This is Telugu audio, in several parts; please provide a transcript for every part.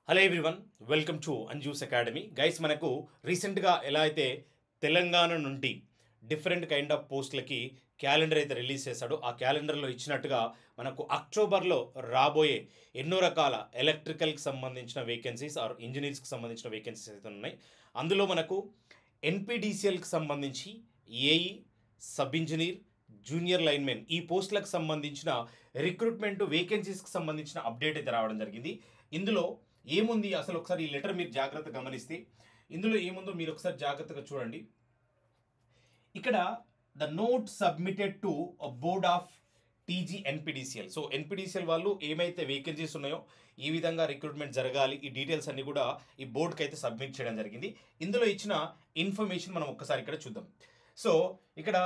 Hello everyone, welcome to Anju's academy. Guys, మనకు రీసెంట్గా ఎలా అయితే తెలంగాణ నుండి డిఫరెంట్ కైండ్ ఆఫ్ పోస్టులకి క్యాలెండర్ అయితే రిలీజ్ చేశాడో, ఆ క్యాలెండర్లో ఇచ్చినట్టుగా మనకు అక్టోబర్లో రాబోయే ఎన్నో రకాల ఎలక్ట్రికల్కి సంబంధించిన వేకెన్సీస్ ఆర్ ఇంజనీర్స్కి సంబంధించిన వేకెన్సీస్ అయితే ఉన్నాయి. అందులో మనకు ఎన్పిడిసిఎల్కి సంబంధించి AE, sub engineer, junior linemen ఈ పోస్టులకు సంబంధించిన రిక్రూట్మెంట్ వేకెన్సీస్కి సంబంధించిన అప్డేట్ అయితే రావడం జరిగింది. ఇందులో ఏముంది అసలు ఒకసారి ఈ లెటర్ మీరు జాగ్రత్తగా గమనిస్తే ఇందులో ఏముందో మీరు ఒకసారి జాగ్రత్తగా చూడండి. ఇక్కడ the note submitted to board of TG NPDCL. So NPDCL వాళ్ళు ఏమైతే వేకెన్సీస్ ఉన్నాయో ఈ విధంగా రిక్రూట్మెంట్ జరగాలి, ఈ డీటెయిల్స్ అన్ని కూడా ఈ బోర్డుకి అయితే సబ్మిట్ చేయడం జరిగింది. ఇందులో ఇచ్చిన ఇన్ఫర్మేషన్ మనం ఒక్కసారి ఇక్కడ చూద్దాం. సో ఇక్కడ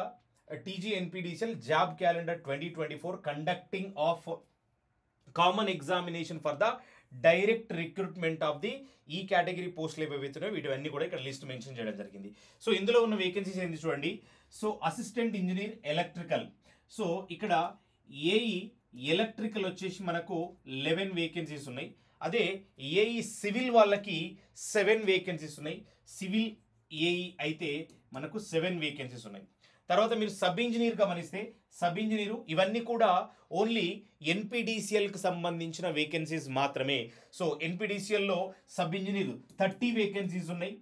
TG NPDCL job calendar 2024 conducting of common examination for the direct recruitment of the ఈ కేటగిరీ పోస్టులు ఏవైతున్నాయో వీటివన్నీ కూడా ఇక్కడ లిస్ట్ మెన్షన్ చేయడం జరిగింది. సో ఇందులో ఉన్న వేకెన్సీస్ ఏంటి చూడండి. So assistant engineer electrical, so ఇక్కడ ఏఈ ఎలక్ట్రికల్ వచ్చేసి మనకు 11 వేకెన్సీస్ ఉన్నాయి. అదే ఏఈ సివిల్ వాళ్ళకి 7 వేకెన్సీస్ ఉన్నాయి. సివిల్ ఏఈ అయితే మనకు 7 వేకెన్సీస్ ఉన్నాయి. తర్వాత మీరు సబ్ ఇంజనీర్ గమనిస్తే సబ్ ఇంజనీరు ఇవన్నీ కూడా ఓన్లీ ఎన్పిడిసిఎల్కి సంబంధించిన వేకెన్సీస్ మాత్రమే. సో ఎన్పిడిసిఎల్లో సబ్ ఇంజనీర్ 30 వేకెన్సీస్ ఉన్నాయి.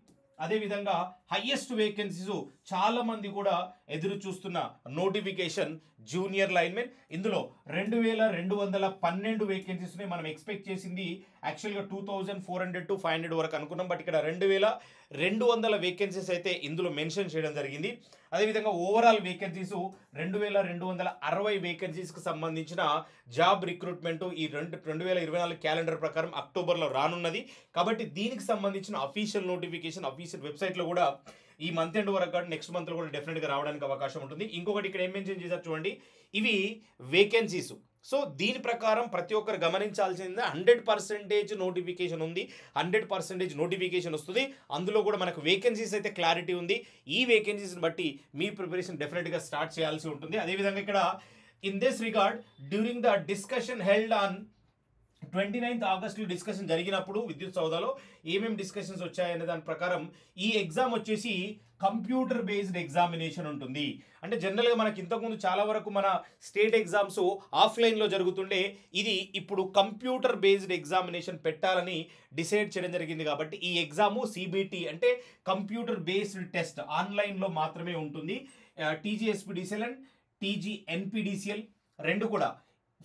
అదేవిధంగా హైయెస్ట్ వేకెన్సీస్ చాలామంది కూడా ఎదురు చూస్తున్న నోటిఫికేషన్ జూనియర్ లైన్మెన్. ఇందులో 2212 వేకెన్సీస్ ఉన్నాయి. మనం ఎక్స్పెక్ట్ చేసింది యాక్చువల్గా 2400 to 500 వరకు అనుకున్నాం, బట్ ఇక్కడ 2200 వేకెన్సీస్ అయితే ఇందులో మెన్షన్ చేయడం జరిగింది. అదేవిధంగా ఓవరాల్ వేకెన్సీస్ 2260 వేకెన్సీస్కి సంబంధించిన జాబ్ రిక్రూట్మెంట్ ఈ 2024 క్యాలెండర్ ప్రకారం అక్టోబర్లో రానున్నది. కాబట్టి దీనికి సంబంధించిన అఫీషియల్ నోటిఫికేషన్ అఫీషియల్ వెబ్సైట్లో కూడా ఈ మంత్ ఎండ్ వరకు కాదు, నెక్స్ట్ మంత్లో కూడా డెఫినెట్గా రావడానికి అవకాశం ఉంటుంది. ఇంకొకటి ఇక్కడ ఏం మెన్షన్ చేశారు చూడండి, ఇవి వేకెన్సీస్. సో దీని ప్రకారం ప్రతి ఒక్కరు గమనించాల్సింది 100% నోటిఫికేషన్ ఉంది, 100% నోటిఫికేషన్ వస్తుంది. అందులో కూడా మనకు వేకెన్సీస్ అయితే క్లారిటీ ఉంది. ఈ వేకెన్సీస్ని బట్టి మీ ప్రిపరేషన్ డెఫినెట్గా స్టార్ట్ చేయాల్సి ఉంటుంది. అదేవిధంగా ఇక్కడ in this regard during the discussion held on 29th August discussion జరిగినప్పుడు విద్యుత్ సౌదాలో ఏమేమి డిస్కషన్స్ వచ్చాయనే దాని ప్రకారం ఈ ఎగ్జామ్ వచ్చేసి కంప్యూటర్ బేస్డ్ ఎగ్జామినేషన్ ఉంటుంది. అంటే జనరల్గా మనకి ఇంతకుముందు చాలా వరకు మన స్టేట్ ఎగ్జామ్స్ ఆఫ్లైన్లో జరుగుతుండే, ఇది ఇప్పుడు కంప్యూటర్ బేస్డ్ ఎగ్జామినేషన్ పెట్టాలని డిసైడ్ చేయడం జరిగింది. కాబట్టి ఈ ఎగ్జాము సిబిటి అంటే కంప్యూటర్ బేస్డ్ టెస్ట్ ఆన్లైన్లో మాత్రమే ఉంటుంది. టీజీఎస్పీడీసీఎల్ అండ్ టీజీ ఎన్పిడిసిఎల్ రెండు కూడా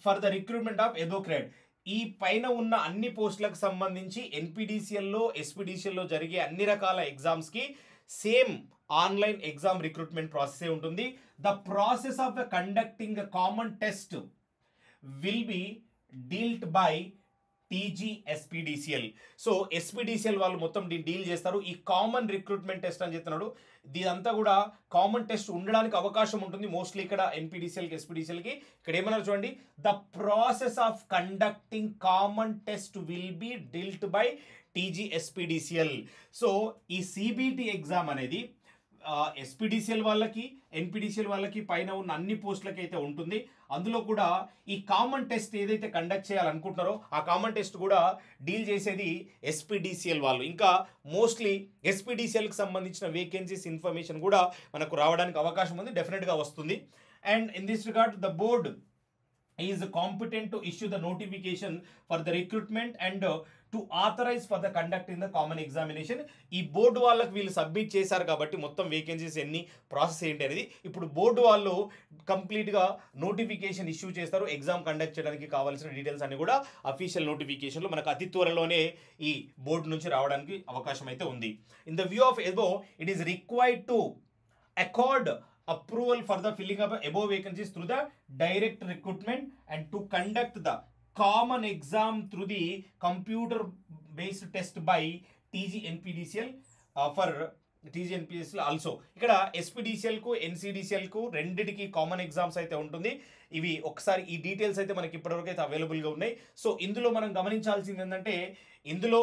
ఫర్ ద రిక్రూట్మెంట్ ఆఫ్ ఎదోక్రేడ్. ఈ పైన ఉన్న అన్ని పోస్టులకు సంబంధించి ఎన్పిడిసిఎల్లో ఎస్పిడిసిఎల్లో జరిగే అన్ని రకాల ఎగ్జామ్స్కి సేమ్ ఆన్లైన్ ఎగ్జామ్ రిక్రూట్మెంట్ ప్రాసెసే ఉంటుంది. The process of the conducting common test will be dealt by TGSPDCL. So SPDCL వాళ్ళు మొత్తం డీల్ చేస్తారు. ఈ కామన్ రిక్రూట్మెంట్ టెస్ట్ అని చెప్తున్నాడు, ఇదంతా కూడా కామన్ టెస్ట్ ఉండడానికి అవకాశం ఉంటుంది మోస్ట్లీ ఇక్కడ ఎన్పిడిసిఎల్కి ఎస్పిడిసిఎల్కి. ఇక్కడ ఏమన్నారు చూడండి, the process of conducting common test will be dealt by TGSPDCL. So ఈ సిబిటి ఎగ్జామ్ అనేది ఎస్పిడిసిఎల్ వాళ్ళకి ఎన్పిడిసిఎల్ వాళ్ళకి పైన ఉన్న అన్ని పోస్టులకి అయితే ఉంటుంది. అందులో కూడా ఈ కామన్ టెస్ట్ ఏదైతే కండక్ట్ చేయాలనుకుంటున్నారో ఆ కామన్ టెస్ట్ కూడా డీల్ చేసేది ఎస్పిడిసిఎల్ వాళ్ళు. ఇంకా మోస్ట్లీ ఎస్పిడిసిఎల్కి సంబంధించిన వేకెన్సీస్ ఇన్ఫర్మేషన్ కూడా మనకు రావడానికి అవకాశం ఉంది, డెఫినెట్గా వస్తుంది. And in this regard the board is competent to issue the notification for the recruitment and to authorize for the conduct in the common examination. ఈ బోర్డు వాళ్ళకి వీళ్ళు సబ్మిట్ చేశారు కాబట్టి మొత్తం వేకెన్సీస్ ఎన్ని, ప్రాసెస్ ఏంటి అనేది ఇప్పుడు బోర్డు వాళ్ళు కంప్లీట్గా నోటిఫికేషన్ ఇష్యూ చేస్తారు. ఎగ్జామ్ కండక్ట్ చేయడానికి కావాల్సిన డీటెయిల్స్ అన్ని కూడా అఫీషియల్ నోటిఫికేషన్లో మనకు అతి త్వరలోనే ఈ బోర్డు నుంచి రావడానికి అవకాశం అయితే ఉంది. In the view of above it is required to accord approval for the filling of above vacancies through the direct recruitment and to conduct the common exam through the computer based test by TGNPDCL for TGNPDCL also. ఇక్కడ ఎస్పిడిసిఎల్కు ఎన్సిడిసిఎల్కు రెండిటికి కామన్ ఎగ్జామ్స్ అయితే ఉంటుంది. ఇవి ఒకసారి ఈ డీటెయిల్స్ అయితే మనకి ఇప్పటివరకు అయితే అవైలబుల్గా ఉన్నాయి. సో ఇందులో మనం గమనించాల్సింది ఏంటంటే ఇందులో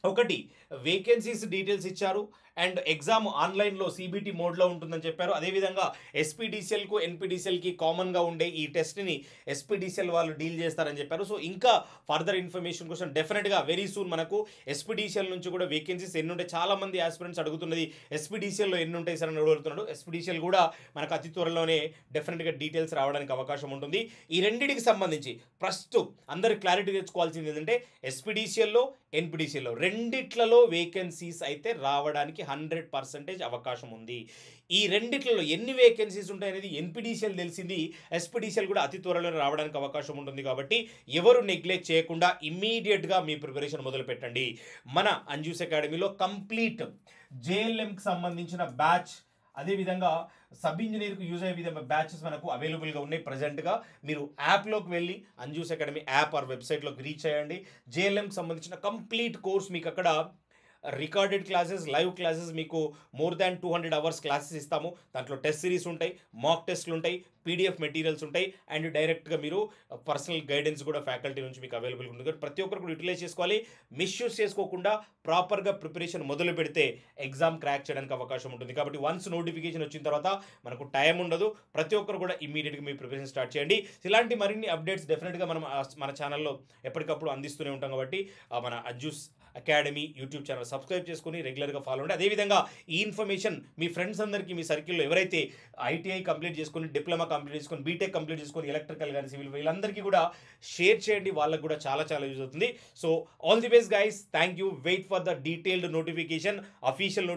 ఒకటి వేకెన్సీస్ డీటెయిల్స్ ఇచ్చారు అండ్ ఎగ్జామ్ ఆన్లైన్లో సిబిటి మోడ్లో ఉంటుందని చెప్పారు. అదేవిధంగా ఎస్పీడీసీఎల్కు ఎన్పీడీసీఎల్కి కామన్గా ఉండే ఈ టెస్ట్ని ఎస్పీడీసీఎల్ వాళ్ళు డీల్ చేస్తారని చెప్పారు. సో ఇంకా ఫర్దర్ ఇన్ఫర్మేషన్ కోసం డెఫినెట్గా వెరీ సూన్ మనకు ఎస్పీడీసీఎల్ నుంచి కూడా వేకెన్సీస్ ఎన్ని ఉంటాయి, చాలా మంది ఆస్పిరెంట్స్ అడుగుతున్నది ఎస్పీడీసీఎల్లో ఎన్ని ఉంటాయి సార్ అని అడుగుతున్నాడు. ఎస్పీడీసీఎల్ కూడా మనకు అతి త్వరలోనే డెఫినెట్గా డీటెయిల్స్ రావడానికి అవకాశం ఉంటుంది. ఈ రెండింటికి సంబంధించి ప్రస్తుతం అందరు క్లారిటీ తెచ్చుకోవాల్సింది ఏంటంటే ఎస్పీడీసీఎల్లో ఎన్పీడీసీఎల్లో రెండిట్లలో వేకెన్సీస్ అయితే రావడానికి 100% అవకాశం ఉంది. ఈ రెండిట్లలో ఎన్ని వేకెన్సీస్ ఉంటాయనేది ఎన్పీడీసీఎల్ తెలిసింది, ఎస్పీడీసీఎల్ కూడా అతి త్వరలో రావడానికి అవకాశం ఉంటుంది. కాబట్టి ఎవరు నెగ్లెక్ట్ చేయకుండా ఇమ్మీడియట్గా మీ ప్రిపరేషన్ మొదలు పెట్టండి. మన అంజూస్ అకాడమీలో కంప్లీట్ జేఎల్ఎంకి సంబంధించిన బ్యాచ్, అదేవిధంగా సబ్ ఇంజనీర్కు యూజ్ అయ్యే విధంగా బ్యాచెస్ మనకు అవైలబుల్గా ఉన్నాయి. ప్రజెంట్గా మీరు యాప్లోకి వెళ్ళి అంజూస్ అకాడమీ యాప్ ఆర్ వెబ్సైట్లోకి రీచ్ అయ్యండి. జేఎల్ఎంకి సంబంధించిన కంప్లీట్ కోర్స్ మీకు అక్కడ రికార్డెడ్ క్లాసెస్, లైవ్ క్లాసెస్, మీకు మోర్ దాన్ 200 అవర్స్ క్లాసెస్ ఇస్తాము. దాంట్లో టెస్ట్ సిరీస్ ఉంటాయి, మాక్ టెస్ట్లు ఉంటాయి, పీడిఎఫ్ మెటీరియల్స్ ఉంటాయి, అండ్ డైరెక్ట్గా మీరు పర్సనల్ గైడెన్స్ కూడా ఫ్యాకల్టీ నుంచి మీకు అవైలబుల్గా ఉంటుంది. కాబట్టి ప్రతి ఒక్కరు కూడా యూటిలైజ్ చేసుకోవాలి. మిస్యూజ్ చేసుకోకుండా ప్రాపర్గా ప్రిపరేషన్ మొదలు పెడితే ఎగ్జామ్ క్రాక్ చేయడానికి అవకాశం ఉంటుంది. కాబట్టి వన్స్ నోటిఫికేషన్ వచ్చిన తర్వాత మనకు టైం ఉండదు. ప్రతి ఒక్కరు కూడా ఇమ్మీడియట్గా మీ ప్రిపరేషన్ స్టార్ట్ చేయండి. ఇలాంటి మరిన్ని అప్డేట్స్ డెఫినెట్గా మనం మన ఛానల్లో ఎప్పటికప్పుడు అందిస్తూనే ఉంటాం. కాబట్టి మన Anju's academy YouTube channel subscribe చేసుకుని రెగ్యులర్గా ఫాలో అవ్వండి. అదేవిధంగా ఈ ఇన్ఫర్మేషన్ మీ ఫ్రెండ్స్ అందరికీ, మీ సర్కిల్లో ఎవరైతే ఐటీఐ కంప్లీట్ చేసుకుని, డిప్లొమా కంప్లీట్ చేసుకొని, బీటెక్ కంప్లీట్ చేసుకొని, ఎలక్ట్రికల్ కానీ సివిల్ వీళ్ళందరికీ కూడా షేర్ చేయండి. వాళ్ళకు కూడా చాలా చాలా యూజ్ అవుతుంది. So all the best guys, thank you. Wait for the detailed notification, official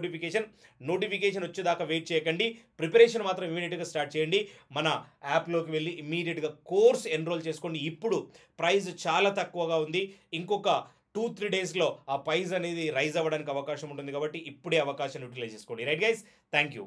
notification వచ్చేదాకా వెయిట్ చేయకండి. ప్రిపరేషన్ మాత్రం ఇమీడియట్గా స్టార్ట్ చేయండి. మన యాప్లోకి వెళ్ళి ఇమీడియట్గా కోర్స్ ఎన్రోల్ చేసుకోండి. ఇప్పుడు ప్రైస్ చాలా తక్కువగా ఉంది. ఇంకొక 2-3 డేస్లో ఆ ప్రైస్ అనేది రైజ్ అవ్వడానికి అవకాశం ఉంటుంది. కాబట్టి ఇప్పుడే అవకాశం యూటిలైజ్ చేసుకోండి. Right guys, thank you.